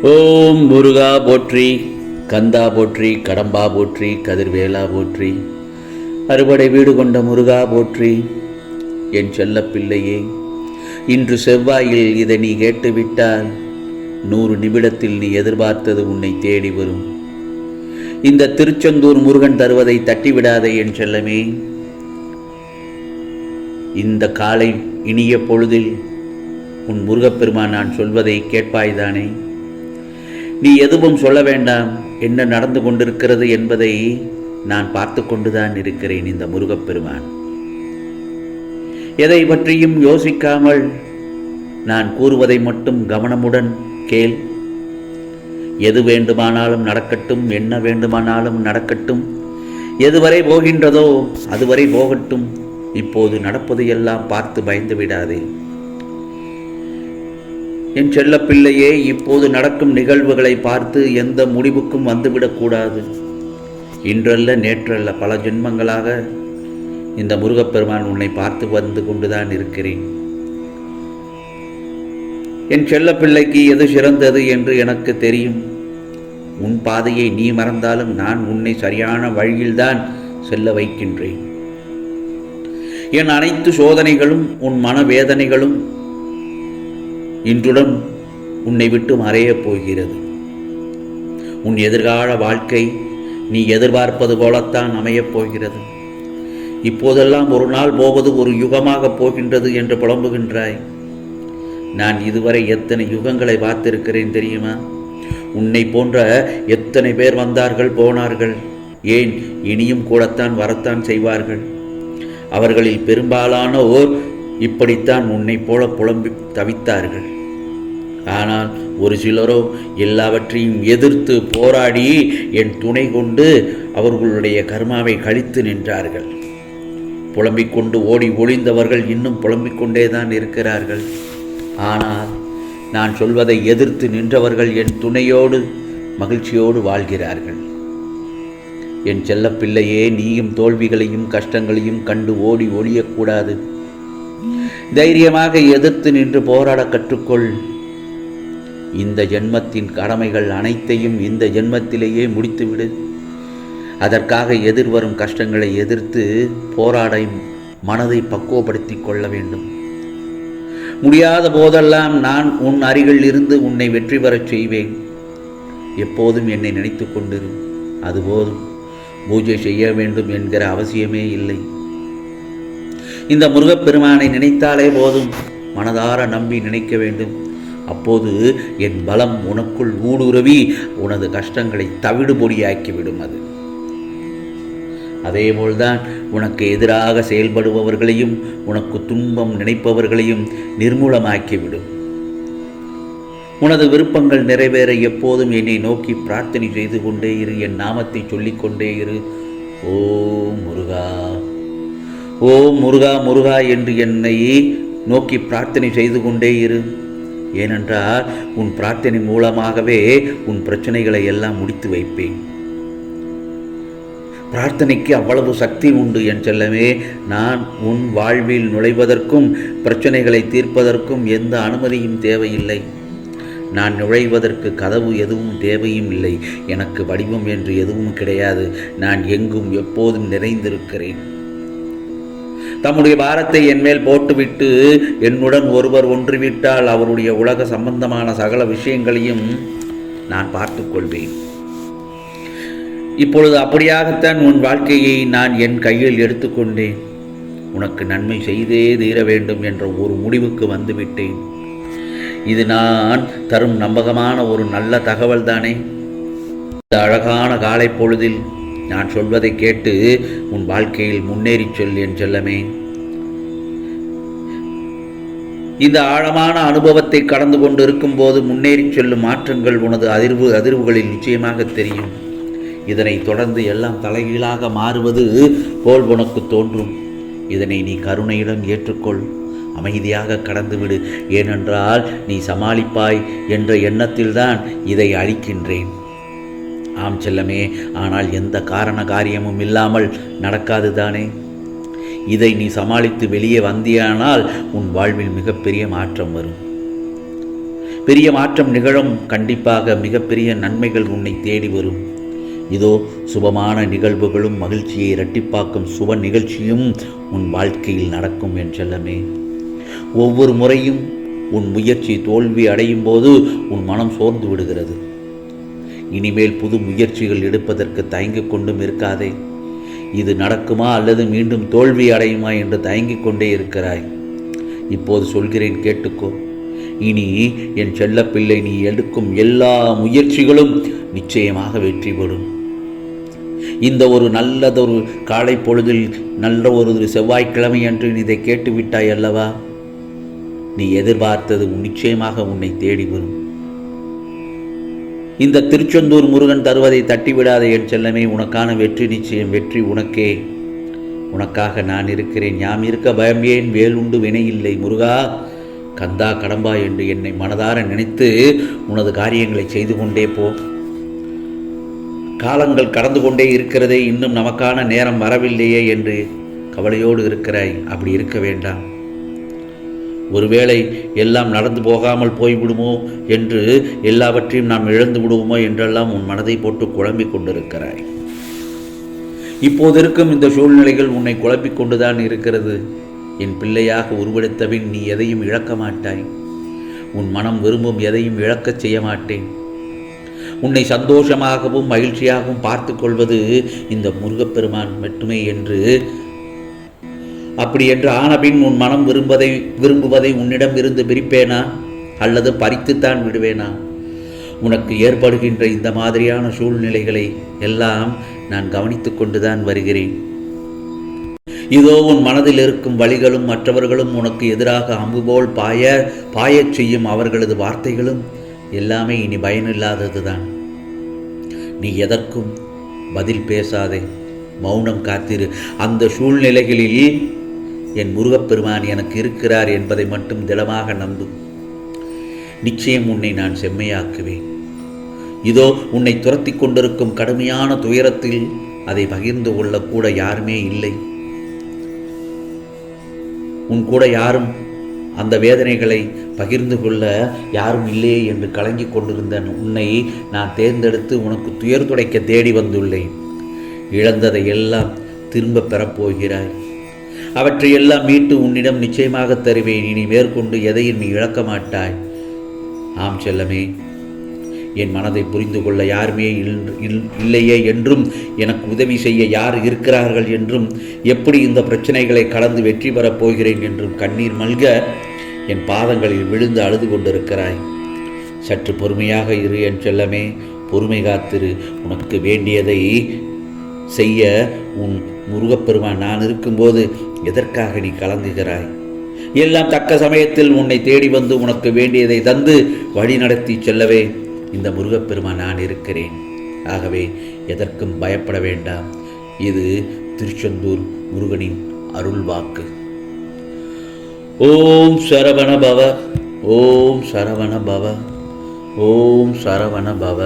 ஓம் முருகா போற்றி, கந்தா போற்றி, கடம்பா போற்றி, கதிர்வேலா போற்றி, அறுபடை வீடு கொண்ட முருகா போற்றி. என் செல்ல பிள்ளையே, இன்று செவ்வாயில் இதை நீ கேட்டுவிட்டால் 100 நிமிடத்தில் நீ எதிர்பார்த்தது உன்னை தேடி வரும். இந்த திருச்செந்தூர் முருகன் தருவதை தட்டிவிடாதே என் செல்லமே. இந்த காலை இனிய பொழுதில் உன் முருகப்பெருமான் நான் சொல்வதை கேட்பாய்தானே? நீ எதுவும் சொல்ல வேண்டாம். என்ன நடந்து கொண்டிருக்கிறது என்பதை நான் பார்த்து கொண்டுதான் இருக்கிறேன். இந்த முருகப்பெருமான் எதை பற்றியும் யோசிக்காமல் நான் கூறுவதை மட்டும் கவனமுடன் கேள். எது வேண்டுமானாலும் நடக்கட்டும், என்ன வேண்டுமானாலும் நடக்கட்டும். எதுவரை போகின்றதோ அதுவரை போகட்டும். இப்போது நடப்பது எல்லாம் பார்த்து பயந்து விடாதே என் செல்ல பிள்ளையே. இப்போது நடக்கும் நிகழ்வுகளை பார்த்து எந்த முடிவுக்கும் வந்துவிடக்கூடாது. இன்றல்ல நேற்றல்ல, பல ஜென்மங்களாக இந்த முருகப்பெருமான் உன்னை பார்த்து வந்து கொண்டுதான் இருக்கிறேன். என் செல்ல பிள்ளைக்கு எது சிறந்தது என்று எனக்கு தெரியும். உன் பாதையை நீ மறந்தாலும் நான் உன்னை சரியான வழியில்தான் செல்ல வைக்கின்றேன். என் அனைத்து சோதனைகளும் உன் மனவேதனைகளும் இன்றுடன் உன்னை விட்டு மறையப் போகிறது. உன் எதிர்கால வாழ்க்கை நீ எதிர்பார்ப்பது போலத்தான் அமையப் போகிறது. இப்போதெல்லாம் ஒரு நாள் போவது ஒரு யுகமாக போகின்றது என்று புலம்புகின்றாய். நான் இதுவரை எத்தனை யுகங்களை பார்த்திருக்கிறேன் தெரியுமா? உன்னை போன்ற எத்தனை பேர் வந்தார்கள் போனார்கள். ஏன், இனியும் கூடத்தான் வரத்தான் செய்வார்கள். அவர்களில் பெரும்பாலானோர் இப்படித்தான் உன்னை போல புலம்பி தவித்தார்கள். ஆனால் ஒரு சிலரோ எல்லாவற்றையும் எதிர்த்து போராடி என் துணை கொண்டு அவர்களுடைய கர்மாவை கழித்து நின்றார்கள். புலம்பிக் கொண்டு ஓடி ஒளிந்தவர்கள் இன்னும் புலம்பிக் கொண்டேதான் இருக்கிறார்கள். ஆனால் நான் சொல்வதை எதிர்த்து நின்றவர்கள் என் துணையோடு மகிழ்ச்சியோடு வாழ்கிறார்கள். என் செல்ல பிள்ளையே, நீயும் தோல்விகளையும் கஷ்டங்களையும் கண்டு ஓடி ஒளியக்கூடாது. தைரியமாக எதிர்த்து நின்று போராட கற்றுக்கொள். இந்த ஜென்மத்தின் கடமைகள் அனைத்தையும் இந்த ஜென்மத்திலேயே முடித்துவிடு. அதற்காக எதிர்வரும் கஷ்டங்களை எதிர்த்து போராட மனதை பக்குவப்படுத்தி கொள்ள வேண்டும். முடியாத போதெல்லாம் நான் உன் அருகில் இருந்து உன்னை வெற்றி பெறச் செய்வேன். எப்போதும் என்னை நினைத்து கொண்டிரு. அதுபோதும். பூஜை செய்ய வேண்டும் என்கிற அவசியமே இல்லை. இந்த முருகப்பெருமானை நினைத்தாலே போதும். மனதார நம்பி நினைக்க வேண்டும். அப்போது என் பலம் உனக்குள் ஊடுருவி உனது கஷ்டங்களை தவிடு பொடியாக்கிவிடும். அது அதேபோல்தான் உனக்கு எதிராக செயல்படுபவர்களையும் உனக்கு துன்பம் நினைப்பவர்களையும் நிர்மூலமாக்கிவிடும். உனது விருப்பங்கள் நிறைவேற எப்போதும் என்னை நோக்கி பிரார்த்தனை செய்து கொண்டே இரு. என் நாமத்தை சொல்லிக்கொண்டே இரு. ஓம் முருகா, ஓம் முருகா, முருகா என்று என்னை நோக்கி பிரார்த்தனை செய்து கொண்டே இரு. ஏனென்றால் உன் பிரார்த்தனை மூலமாகவே உன் பிரச்சனைகளை எல்லாம் முடித்து வைப்பேன். பிரார்த்தனைக்கு அவ்வளவு சக்தி உண்டு என் செல்லமே. நான் உன் வாழ்வில் நுழைவதற்கும் பிரச்சனைகளை தீர்ப்பதற்கும் எந்த அனுமதியும் தேவையில்லை. நான் நுழைவதற்கு கதவு எதுவும் தேவையும் இல்லை. எனக்கு வடிவம் என்று எதுவும் கிடையாது. நான் எங்கும் எப்போதும் நிறைந்திருக்கிறேன். தம்முடைய பாரத்தை என்மேல் போட்டுவிட்டு என்னுடன் ஒருவர் ஒன்றிவிட்டால் அவருடைய உலக சம்பந்தமான சகல விஷயங்களையும் நான் பார்த்து கொள்வேன். இப்பொழுது அப்படியாகத்தான் உன் வாழ்க்கையை நான் என் கையில் எடுத்துக்கொண்டேன். உனக்கு நன்மை செய்தே தீர வேண்டும் என்ற ஒரு முடிவுக்கு வந்துவிட்டேன். இது நான் தரும் நம்பகமான ஒரு நல்ல தகவல் தானே. இந்த அழகான காலை பொழுதில் நான் சொல்வதை கேட்டு உன் வாழ்க்கையில் முன்னேறி சொல் என் செல்லமே. இந்த ஆழமான அனுபவத்தை கடந்து கொண்டு இருக்கும் போது முன்னேறி செல்லும் மாற்றங்கள் உனது அதிர்வுகளில் நிச்சயமாக தெரியும். இதனை தொடர்ந்து எல்லாம் தலைகீழாக மாறுவது போல் உனக்கு தோன்றும். இதனை நீ கருணையுடன் ஏற்றுக்கொள். அமைதியாக கடந்துவிடு. ஏனென்றால் நீ சமாளிப்பாய் என்ற எண்ணத்தில்தான் இதை அளிக்கின்றேன். ஆம் செல்லமே, ஆனால் எந்த காரண காரியமும் இல்லாமல் நடக்காது தானே. இதை நீ சமாளித்து வெளியே வந்தியானால் உன் வாழ்வில் மிகப்பெரிய மாற்றம் வரும். பெரிய மாற்றம் நிகழும். கண்டிப்பாக மிகப்பெரிய நன்மைகள் உன்னை தேடி வரும். இதோ சுபமான நிகழ்வுகளும் மகிழ்ச்சியை இரட்டிப்பாக்கும் சுப நிகழ்ச்சியும் உன் வாழ்க்கையில் நடக்கும் என் செல்லமே. ஒவ்வொரு முறையும் உன் முயற்சி தோல்வி அடையும் போது உன் மனம் சோர்ந்து விடுகிறது. இனிமேல் புது முயற்சிகள் எடுப்பதற்கு தயங்கிக் கொண்டும் இருக்காதே. இது நடக்குமா அல்லது மீண்டும் தோல்வி அடையுமா என்று தயங்கிக் கொண்டே இருக்கிறாய். இப்போது சொல்கிறேன், கேட்டுக்கோ. இனி என் செல்லப்பிள்ளை, நீ எடுக்கும் எல்லா முயற்சிகளும் நிச்சயமாக வெற்றி பெறும். இந்த ஒரு நல்லதொரு காலை பொழுதில் நல்ல ஒரு செவ்வாய்க்கிழமை என்று நீ இதை கேட்டுவிட்டாய் அல்லவா? நீ எதிர்பார்த்தது நிச்சயமாக உன்னை தேடி வரும். இந்த திருச்செந்தூர் முருகன் தருவதை தட்டிவிடாத என் செல்லமே. உனக்கான வெற்றி நிச்சயம். வெற்றி உனக்கே. உனக்காக நான் இருக்கிறேன். யாம் இருக்க பயம் ஏன்? வேலுண்டு வினை இல்லை. முருகா, கந்தா, கடம்பா என்று என்னை மனதார நினைத்து உனது காரியங்களை செய்து கொண்டே போ. காலங்கள் கடந்து கொண்டே இருக்கிறதே, இன்னும் நமக்கான நேரம் வரவில்லையே என்று கவலையோடு இருக்கிறாய். அப்படி இருக்க வேண்டாம். ஒருவேளை எல்லாம் நடந்து போகாமல் போய்விடுமோ என்று, எல்லாவற்றையும் நாம் இழந்து விடுவோமோ என்றெல்லாம் உன் மனதை போட்டு குழம்பிக் கொண்டிருக்கிறாய். இப்போது இருக்கும் இந்த சூழ்நிலைகள் உன்னை குழப்பிக் கொண்டுதான் இருக்கிறது. என் பிள்ளையாக உருவெடுத்தபின் நீ எதையும் இழக்க மாட்டாய். உன் மனம் விரும்பும் எதையும் இழக்கச் செய்ய மாட்டேன். உன்னை சந்தோஷமாகவும் மகிழ்ச்சியாகவும் பார்த்து கொள்வது இந்த முருகப்பெருமான் மட்டுமே என்று, அப்படி என்று ஆனபின் உன் மனம் விரும்புவதை உன்னிடம் இருந்து பிரிப்பேனா அல்லது பறித்துத்தான் விடுவேனா? உனக்கு ஏற்படுகின்ற இந்த மாதிரியான சூழ்நிலைகளை எல்லாம் நான் கவனித்து கொண்டுதான் வருகிறேன். இதோ உன் மனதில் இருக்கும் வலிகளும் மற்றவர்களும் உனக்கு எதிராக அம்புபோல் பாயச் செய்யும் அவர்களது வார்த்தைகளும் எல்லாமே இனி பயனில்லாததுதான். நீ எதற்கும் பதில் பேசாதே, மௌனம் காத்திரு. அந்த சூழ்நிலைகளில் என் முருகப்பெருமான் எனக்கு இருக்கிறார் என்பதை மட்டும் திடமாக நம்பு. நிச்சயம் உன்னை நான் செம்மையாக்குவேன். இதோ உன்னை துரத்தி கொண்டிருக்கும் கடுமையான துயரத்தில் அதை பகிர்ந்து கொள்ளக்கூட யாருமே இல்லை. உன் கூட யாரும் அந்த வேதனைகளை பகிர்ந்து கொள்ள யாரும் இல்லையே என்று கலங்கிக் கொண்டிருந்த உன்னை நான் தேர்ந்தெடுத்து உனக்கு துயர் துடைக்க தேடி வந்துள்ளேன். இழந்ததை எல்லாம் திரும்ப பெறப்போகிறாய். அவற்றையெல்லாம் மீட்டு உன்னிடம் நிச்சயமாக தருவேன். இனி மேற்கொண்டு எதையும் நீ இழக்க மாட்டாய். ஆம் செல்லமே, என் மனதை புரிந்து கொள்ள யாருமே இல்லையே என்றும், எனக்கு உதவி செய்ய யார் இருக்கிறார்கள் என்றும், எப்படி இந்த பிரச்சனைகளை கடந்து வெற்றி பெறப் போகிறேன் என்றும் கண்ணீர் மல்க என் பாதங்களில் விழுந்து அழுது கொண்டிருக்கிறாய். சற்று பொறுமையாக இரு என் செல்லமே, பொறுமை காத்திரு. உனக்கு வேண்டியதை செய்ய உன் முருகப்பெருமான் நான் இருக்கும்போது எதற்காக நீ கலங்குகிறாய்? எல்லாம் தக்க சமயத்தில் உன்னை தேடி வந்து உனக்கு வேண்டியதை தந்து வழி நடத்தி செல்லவே இந்த முருகப்பெருமான் நான் இருக்கிறேன். ஆகவே எதற்கும் பயப்பட வேண்டாம். இது திருச்செந்தூர் முருகனின் அருள் வாக்கு. ஓம் சரவண பவ, ஓம் சரவண பவ, ஓம் சரவண பவ.